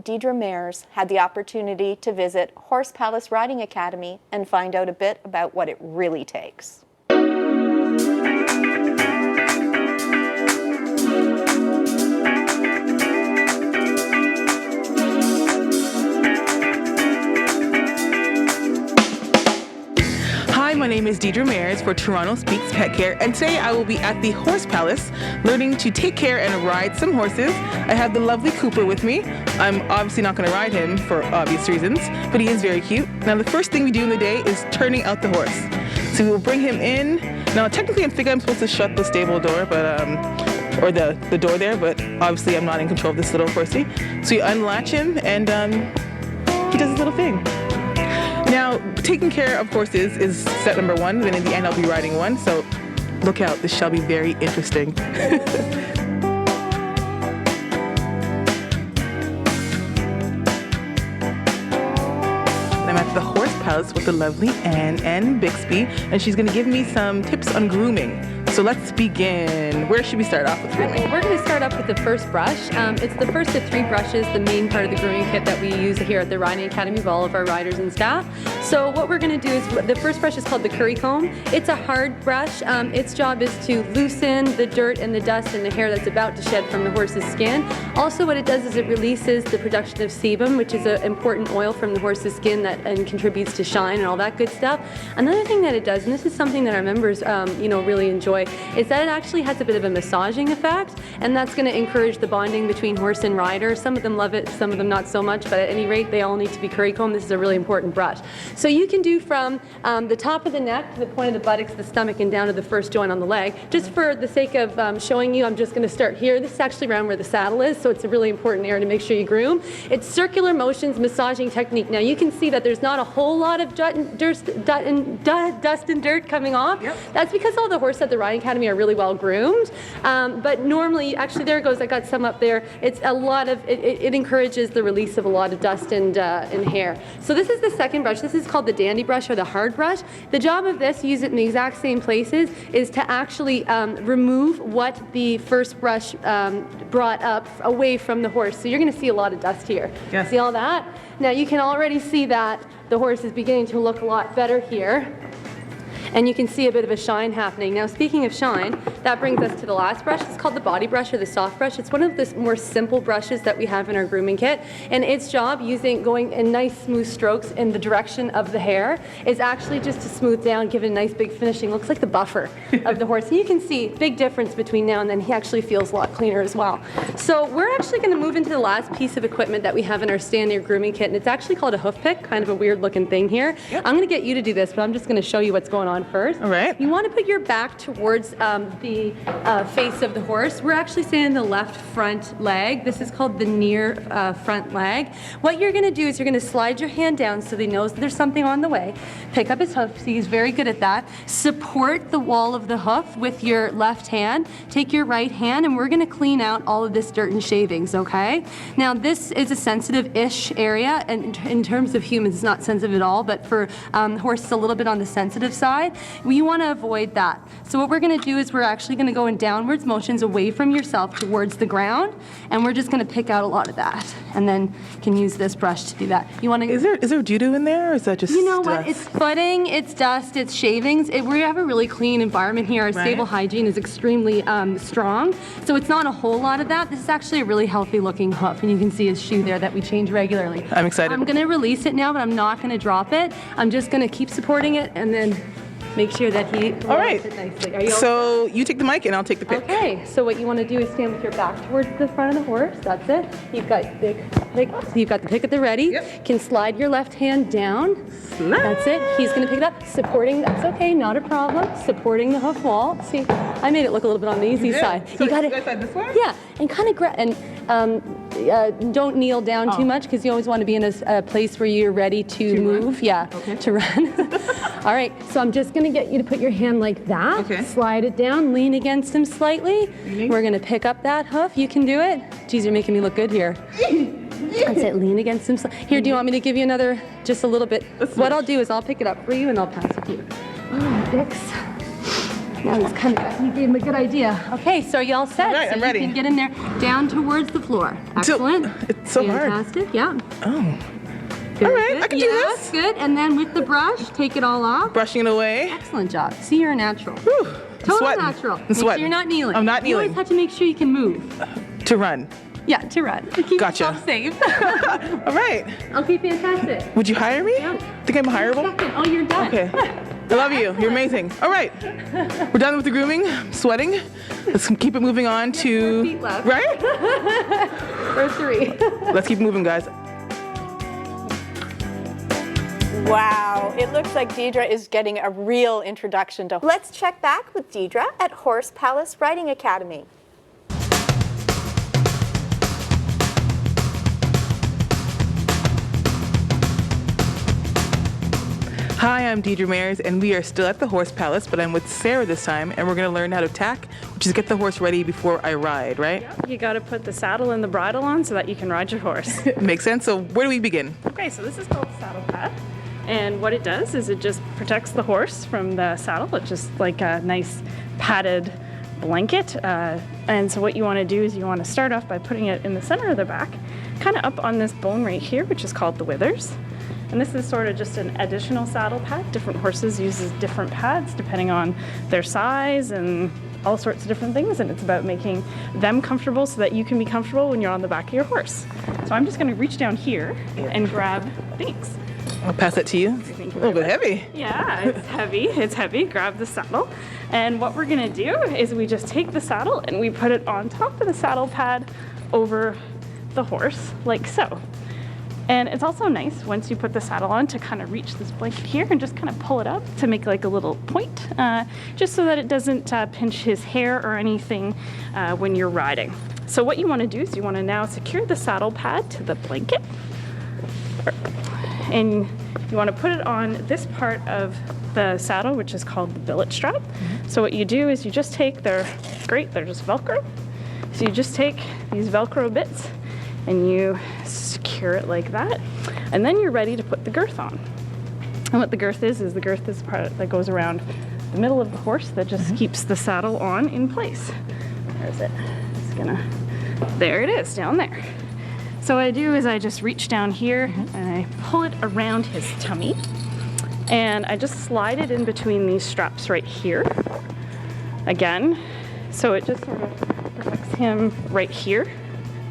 Deidra Mayers had the opportunity to visit Horse Palace Riding Academy and find out a bit about what it really takes. Hi, my name is Deidra Mayers for Toronto Speaks Pet Care, and today I will be at the Horse Palace learning to take care and ride some horses. I have the lovely Cooper with me. I'm obviously not going to ride him for obvious reasons, but he is very cute. Now the first thing we do in the day is turning out the horse. So we will bring him in. Now technically I think I'm supposed to shut the stable door, but or the door there, but obviously I'm not in control of this little horsey. So you unlatch him and he does his little thing. Now, taking care of horses is step number one, then in the end I'll be riding one, so look out, this shall be very interesting. I'm at the Horse Palace with the lovely Anne Bixby, and she's going to give me some tips on grooming. So let's begin. Where should we start off with grooming? We're going to start off with the first brush. It's the first of 3 brushes, the main part of the grooming kit that we use here at the Riding Academy with all of our riders and staff. So what we're going to do is, the first brush is called the curry comb. It's a hard brush. Its job is to loosen the dirt and the dust and the hair that's about to shed from the horse's skin. Also what it does is it releases the production of sebum, which is an important oil from the horse's skin that contributes to shine and all that good stuff. Another thing that it does, and this is something that our members really enjoy, is that it actually has a bit of a massaging effect, and that's going to encourage the bonding between horse and rider. Some of them love it, some of them not so much, but at any rate they all need to be curry combed. This is a really important brush. So you can do from the top of the neck to the point of the buttocks, the stomach, and down to the first joint on the leg. Just for the sake of showing you, I'm just going to start here. This is actually around where the saddle is, so it's a really important area to make sure you groom. It's circular motions, massaging technique. Now you can see that there's not a whole lot of dust and dirt coming off. Yep. That's because all the horses at the Riding Academy are really well groomed. But normally, actually there it goes, I got some up there. It's a lot of, it encourages the release of a lot of dust and hair. So this is the second brush. This is called the dandy brush or the hard brush. The job of this, use it in the exact same places, is to actually remove what the first brush brought up away from the horse. So you're going to see a lot of dust here. Yes. See all that? Now you can already see that the horse is beginning to look a lot better here. And you can see a bit of a shine happening. Now speaking of shine, that brings us to the last brush. It's called the body brush or the soft brush. It's one of the more simple brushes that we have in our grooming kit. And its job, going in nice smooth strokes in the direction of the hair, is actually just to smooth down, give it a nice big finishing. Looks like the buffer of the horse. And you can see big difference between now and then. He actually feels a lot cleaner as well. So we're actually going to move into the last piece of equipment that we have in our standard grooming kit. And it's actually called a hoof pick, kind of a weird looking thing here. Yep. I'm going to get you to do this, but I'm just going to show you what's going on first. All right. You want to put your back towards the face of the horse. We're actually standing in the left front leg. This is called the near front leg. What you're going to do is you're going to slide your hand down so he knows that there's something on the way. Pick up his hoof. See, he's very good at that. Support the wall of the hoof with your left hand. Take your right hand, and we're going to clean out all of this dirt and shavings, okay? Now, this is a sensitive-ish area, and in terms of humans, it's not sensitive at all, but for horses, a little bit on the sensitive side. You want to avoid that. So what we're going to do is we're actually going to go in downwards motions away from yourself towards the ground, and we're just going to pick out a lot of that, and then you can use this brush to do that. You want to? Is there doo-doo in there, or is that just? You know what? It's footing, it's dust, it's shavings. We have a really clean environment here. Our stable hygiene is extremely strong, so it's not a whole lot of that. This is actually a really healthy-looking hoof, and you can see his shoe there that we change regularly. I'm excited. I'm going to release it now, but I'm not going to drop it. I'm just going to keep supporting it, and then make sure that he all right. it nicely. Are you so you take the mic and I'll take the pick. Okay, so what you want to do is stand with your back towards the front of the horse. That's it. You've got the pick. So you've got the pick at the ready. Yep. Can slide your left hand down. Slide. That's it. He's going to pick it up. Supporting. That's okay. Not a problem. Supporting the hoof wall. See, I made it look a little bit on the easy side. So you got it. This way? Yeah, and kind of grab and. Don't kneel down too much, because you always want to be in a place where you're ready to move. Run? Yeah, okay. To run. All right, so I'm just going to get you to put your hand like that. Okay. Slide it down, lean against him slightly. We're going to pick up that hoof. You can do it. Geez, you're making me look good here. That's it, lean against him. Here, do you want me to give you another, just a little bit? What I'll do is I'll pick it up for you and I'll pass it to you. Oh, Dix. Now he's coming back. You gave him a good idea. Okay, so are you all set? All right, so I'm ready. You can get in there, down towards the floor. Excellent. It's so hard. Fantastic, yeah. Oh. Very All right, good. I can do yeah, this. Good. And then with the brush, take it all off. Brushing it away. Excellent job. See, you're a natural. Whew. Total Sweating. natural. I'm Make sure sweating. you're not kneeling. I'm not You kneeling. always have to make sure you can move. To run. Yeah, to run. Keep Gotcha. yourself safe. All right. Okay, fantastic. Would you hire me? Yeah. Think I'm hireable? Second. Oh, you're done. Okay. I love you. You're amazing. All right. We're done with the grooming. I'm sweating. Let's keep it moving on to... 4 feet left. Right? Or 3. Let's keep moving, guys. Wow, it looks like Deidra is getting a real introduction to. Let's check back with Deidra at Horse Palace Riding Academy. Hi, I'm Deidra Mayers, and we are still at the Horse Palace, but I'm with Sarah this time, and we're going to learn how to tack, which is get the horse ready before I ride, right? You got to put the saddle and the bridle on so that you can ride your horse. Makes sense. So where do we begin? Okay, so this is called saddle pad. And what it does is it just protects the horse from the saddle. It's just like a nice padded blanket. And so what you want to do is you want to start off by putting it in the center of the back, kind of up on this bone right here, which is called the withers. And this is sort of just an additional saddle pad. Different horses uses different pads depending on their size and all sorts of different things, and it's about making them comfortable so that you can be comfortable when you're on the back of your horse. So I'm just going to reach down here and grab, thanks. I'll pass that to you. Thank you A little very bit heavy. Yeah, it's heavy. It's heavy. Grab the saddle. And what we're going to do is we just take the saddle and we put it on top of the saddle pad over the horse, like so. And it's also nice once you put the saddle on to kind of reach this blanket here and just kind of pull it up to make like a little point, just so that it doesn't pinch his hair or anything when you're riding. So what you want to do is you want to now secure the saddle pad to the blanket. And you want to put it on this part of the saddle, which is called the billet strap. So what you do is you just take, they're just Velcro. So you just take these Velcro bits and you secure it like that. And then you're ready to put the girth on. And what the girth is the girth is part that goes around the middle of the horse that just keeps the saddle on in place. Where is it? There it is, down there. So what I do is I just reach down here and I pull it around his tummy. And I just slide it in between these straps right here. Again, so it just sort of protects him right here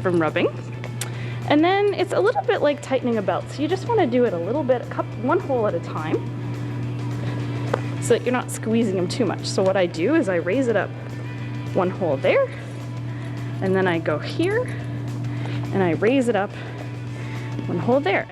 from rubbing. And then it's a little bit like tightening a belt. So you just want to do it a little bit, one hole at a time, so that you're not squeezing him too much. So what I do is I raise it up one hole there, and then I go here, and I raise it up one hole there.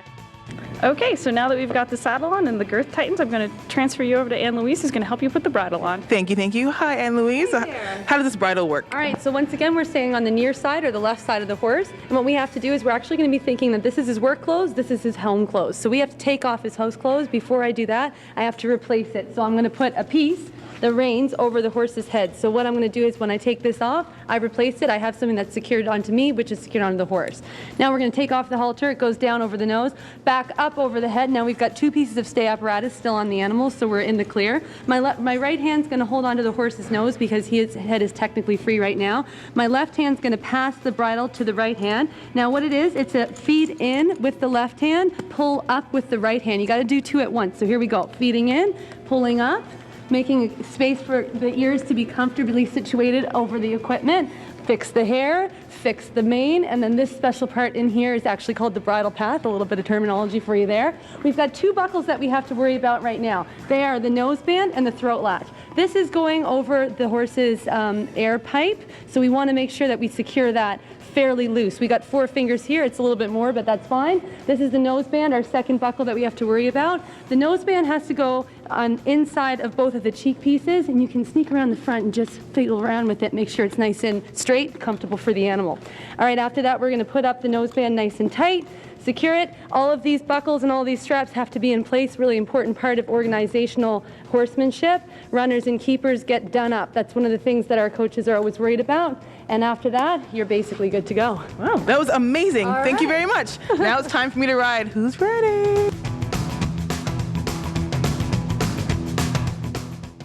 Okay, so now that we've got the saddle on and the girth tightens, I'm going to transfer you over to Anne Louise, who's going to help you put the bridle on. Thank you, thank you. Hi, Anne Louise. How does this bridle work? All right, so once again, we're staying on the near side or the left side of the horse. And what we have to do is we're actually going to be thinking that this is his work clothes, this is his home clothes. So we have to take off his house clothes. Before I do that, I have to replace it. So I'm going to put a piece, the reins, over the horse's head. So what I'm going to do is when I take this off, I replace it. I have something that's secured onto me, which is secured onto the horse. Now we're going to take off the halter. It goes down over the nose, back up over the head. Now we've got 2 pieces of stay apparatus still on the animal, so we're in the clear. My right hand's going to hold onto the horse's nose because his head is technically free right now. My left hand's going to pass the bridle to the right hand. Now what it is, it's a feed in with the left hand, pull up with the right hand. You got to do 2 at once. So here we go. Feeding in, pulling up, making space for the ears to be comfortably situated over the equipment, fix the hair, fix the mane, and then this special part in here is actually called the bridle path, a little bit of terminology for you there. We've got 2 buckles that we have to worry about right now. They are the nose band and the throat latch. This is going over the horse's air pipe, so we want to make sure that we secure that fairly loose. We got 4 fingers here. It's a little bit more, but that's fine. This is the nose band, our second buckle that we have to worry about. The nose band has to go on inside of both of the cheek pieces, and you can sneak around the front and just fiddle around with it, make sure it's nice and straight, comfortable for the animal. All right, after that, we're going to put up the nose band nice and tight, secure it. All of these buckles and all these straps have to be in place. Really important part of organizational horsemanship. Runners and keepers get done up. That's one of the things that our coaches are always worried about. And after that, you're basically good to go. Wow, that was amazing. All Thank you right. very much. Now it's time for me to ride. Who's ready?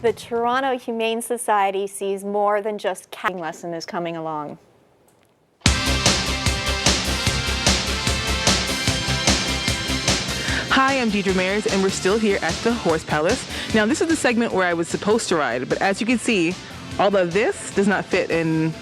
The Toronto Humane Society sees more than just catting lesson is coming along. Hi, I'm Deidra Mayers, and we're still here at the Horse Palace. Now, this is the segment where I was supposed to ride, but as you can see, all of this does not fit in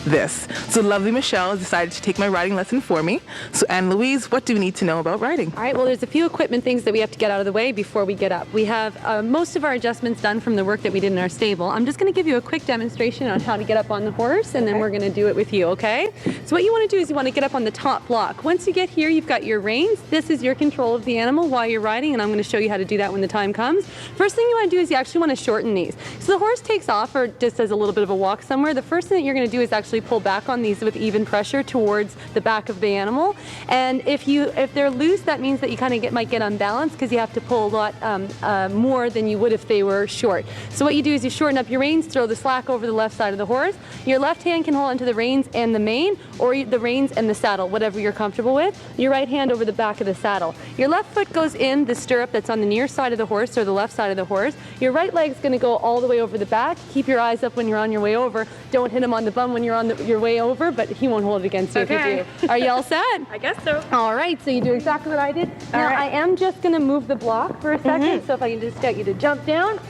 this. So lovely Michelle has decided to take my riding lesson for me. So Anne-Louise, what do we need to know about riding? All right, well, there's a few equipment things that we have to get out of the way before we get up. We have most of our adjustments done from the work that we did in our stable. I'm just going to give you a quick demonstration on how to get up on the horse, and then we're going to do it with you, okay? So what you want to do is you want to get up on the top block. Once you get here, you've got your reins. This is your control of the animal while you're riding, and I'm going to show you how to do that when the time comes. First thing you want to do is you actually want to shorten these. So the horse takes off or just does a little bit of a walk somewhere. The first thing that you're going to do is actually pull back on these with even pressure towards the back of the animal. And if they're loose, that means that you kind of might get unbalanced because you have to pull a lot more than you would if they were short. So what you do is you shorten up your reins, throw the slack over the left side of the horse. Your left hand can hold onto the reins and the mane, or the reins and the saddle, whatever you're comfortable with. Your right hand over the back of the saddle. Your left foot goes in the stirrup that's on the near side of the horse, or the left side of the horse. Your right leg's going to go all the way over the back. Keep your eyes up when you're on your way over. Don't hit him on the bum when you're on your way over, but he won't hold it against you if you do. Are you all set? I guess so. All right, so you do exactly what I did. Now I am just going to move the block for a second, so if I can just get you to jump down,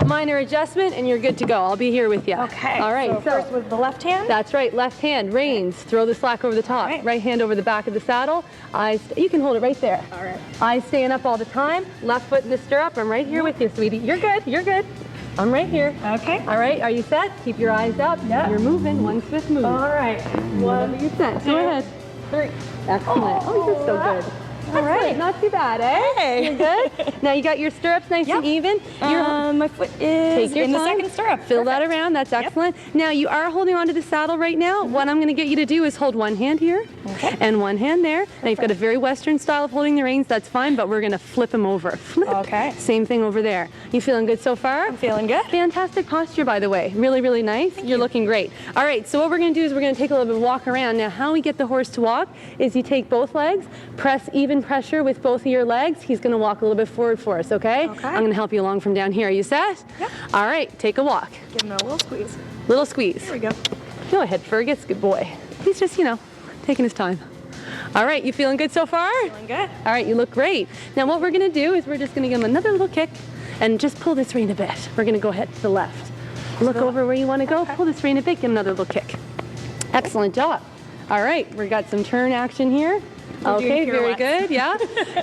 minor adjustment, and you're good to go. I'll be here with you. Okay. All right. So first with the left hand? That's right, left hand, reins, throw the slack over the top. Right hand over the back of the saddle. Eyes, you can hold it right there. All right. Eyes staying up all the time. Left foot in the stirrup. I'm right here with you, sweetie. You're good, you're good. I'm right here. Okay. All right, are you set? Keep your eyes up. Yeah. You're moving, one swift move. All right. One, are you set? Go ahead. 3. Excellent. Oh, you're so good. All right, not too bad, eh? Hey. You're good? Now you got your stirrups nice and even. My foot is Take your in the time. second stirrup. Fill that around, that's excellent. Now you are holding onto the saddle right now. What I'm going to get you to do is hold one hand here and one hand there. Now you've got a very Western style of holding the reins, that's fine, but we're going to flip them over. Flip. Okay. Same thing over there. You feeling good so far? I'm feeling good. Fantastic posture, by the way. Really, really nice. You're looking great. All right, so what we're going to do is we're going to take a little bit of a walk around. Now how we get the horse to walk is you take both legs, press even pressure with both of your legs. He's going to walk a little bit forward for us, okay? I'm going to help you along from down here. Are you set? Yep. All right, take a walk. Give him a little squeeze. Little squeeze. Here we go. Go ahead, Fergus. Good boy. He's just, taking his time. All right, you feeling good so far? Feeling good. All right, you look great. Now what we're going to do is we're just going to give him another little kick and just pull this rein a bit. We're going to go ahead to the left. Look over where you want to go. Pull this rein a bit. Give him another little kick. Excellent job. All right, we got some turn action here. Okay, very good, yeah.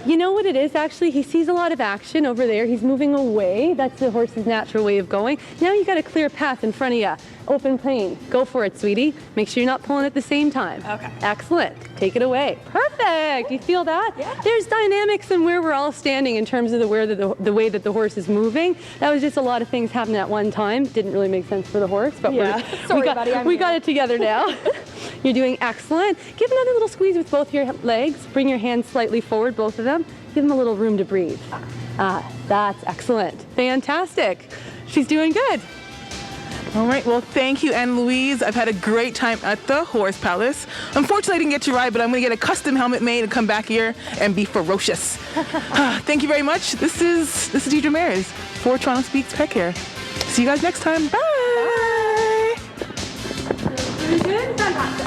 You know what it is actually? He sees a lot of action over there. He's moving away. That's the horse's natural way of going. Now you got a clear path in front of you. Open plain. Go for it, sweetie. Make sure you're not pulling at the same time. Okay. Excellent. Take it away. Perfect. You feel that? Yeah. There's dynamics in where we're all standing in terms of the way that the horse is moving. That was just a lot of things happening at one time. Didn't really make sense for the horse, but we got it together now. You're doing excellent. Give another little squeeze with both your legs. Bring your hands slightly forward, both of them. Give them a little room to breathe. That's excellent. Fantastic. She's doing good. All right, well, thank you, Anne-Louise. I've had a great time at the Horse Palace. Unfortunately, I didn't get to ride, but I'm going to get a custom helmet made and come back here and be ferocious. Thank you very much. This is Deidra Mayers for Toronto Speaks Pet Care. See you guys next time. Bye. Very good. Fantastic.